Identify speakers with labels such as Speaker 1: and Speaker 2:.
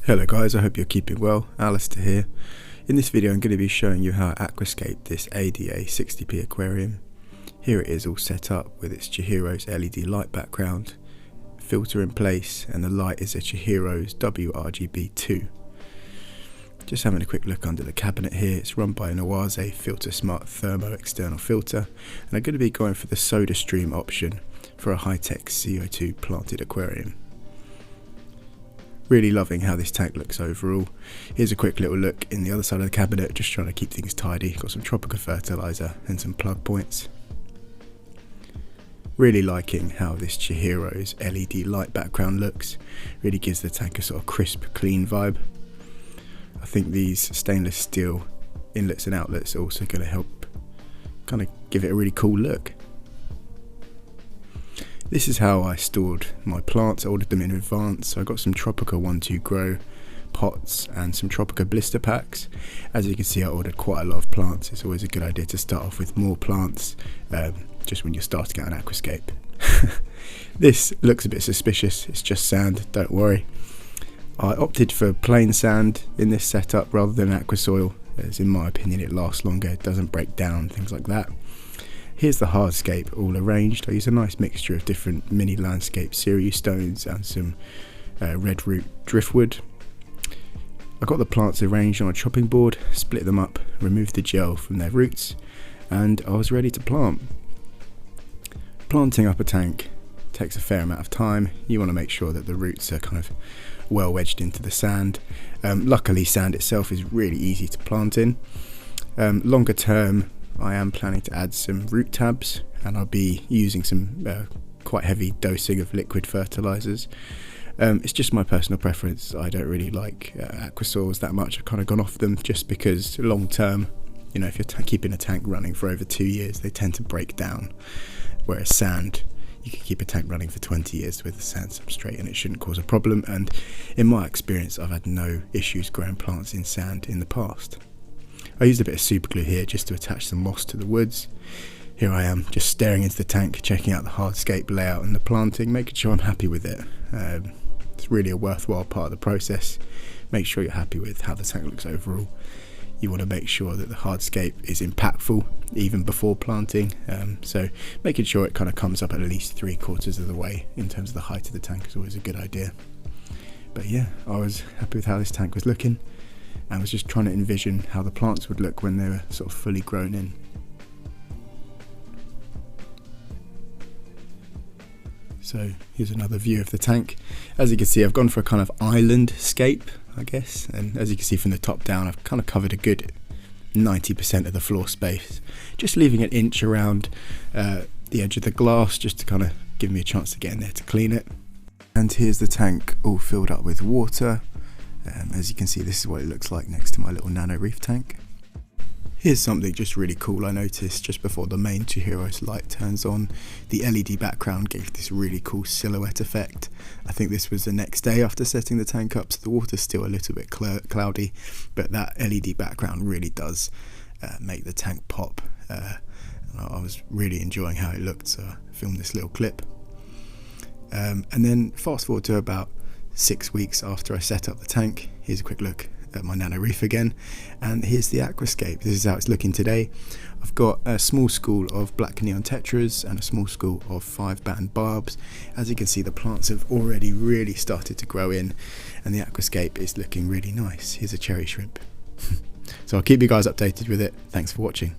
Speaker 1: Hello guys, I hope you're keeping well. Alasdair here. In this video I'm going to be showing you how I aquascape this ADA 60p aquarium. Here it is all set up with its Chihiro's LED light background, filter in place, and the light is a Chihiro's WRGB2. Just having a quick look under the cabinet here. It's run by an AQUASCAPING Filter Smart Thermo external filter, and I'm going to be going for the soda stream option for a high-tech CO2 planted aquarium. Really loving how this tank looks overall. Here's a quick little look in the other side of the cabinet, just trying to keep things tidy. Got some tropical fertilizer and some plug points. Really liking how this Chihiro's LED light background looks. Really gives the tank a sort of crisp, clean vibe. I think these stainless steel inlets and outlets are also going to help kind of give it a really cool look. This is how I stored my plants. I ordered them in advance. So I got some Tropica 1-2 Grow pots and some Tropica blister packs. As you can see, I ordered quite a lot of plants. It's always a good idea to start off with more plants just when you're starting out an aquascape. This looks a bit suspicious. It's just sand, don't worry. I opted for plain sand in this setup rather than aquasoil, as in my opinion it lasts longer, it doesn't break down, things like that. Here's the hardscape all arranged. I use a nice mixture of different mini landscape cereal stones and some red root driftwood. I got the plants arranged on a chopping board, split them up, removed the gel from their roots, and I was ready to plant. Planting up a tank takes a fair amount of time. You want to make sure that the roots are kind of well wedged into the sand. Luckily sand itself is really easy to plant in. Longer term, I am planning to add some root tabs, and I'll be using some quite heavy dosing of liquid fertilizers. It's just my personal preference. I don't really like aquasoils that much. I've kind of gone off them just because long term, you know, if you're keeping a tank running for over 2 years, they tend to break down. Whereas sand, you can keep a tank running for 20 years with a sand substrate and it shouldn't cause a problem. And in my experience, I've had no issues growing plants in sand in the past. I used a bit of super glue here just to attach some moss to the woods. Here I am, just staring into the tank, checking out the hardscape layout and the planting, making sure I'm happy with it. It's really a worthwhile part of the process. Make sure you're happy with how the tank looks overall. You want to make sure that the hardscape is impactful even before planting, so making sure it kind of comes up at least 3/4 of the way in terms of the height of the tank is always a good idea. But yeah, I was happy with how this tank was looking. I was just trying to envision how the plants would look when they were sort of fully grown in. So here's another view of the tank. As you can see, I've gone for a kind of island scape, I guess, and as you can see from the top down, I've kind of covered a good 90% of the floor space, just leaving an inch around the edge of the glass just to kind of give me a chance to get in there to clean it. And here's the tank all filled up with water. As you can see, this is what it looks like next to my little nano reef tank. Here's something just really cool I noticed just before the main Chihiro's light turns on. The LED background gave this really cool silhouette effect. I think this was the next day after setting the tank up, so the water's still a little bit cloudy, but that LED background really does make the tank pop. I was really enjoying how it looked, so I filmed this little clip. And then fast forward to about 6 weeks after I set up the tank. Here's a quick look at my nano reef again, and here's the aquascape. This is how it's looking today. I've got a small school of black neon tetras and a small school of 5-band barbs. As you can see, the plants have already really started to grow in, and the aquascape is looking really nice. Here's a cherry shrimp. So I'll keep you guys updated with it. Thanks for watching.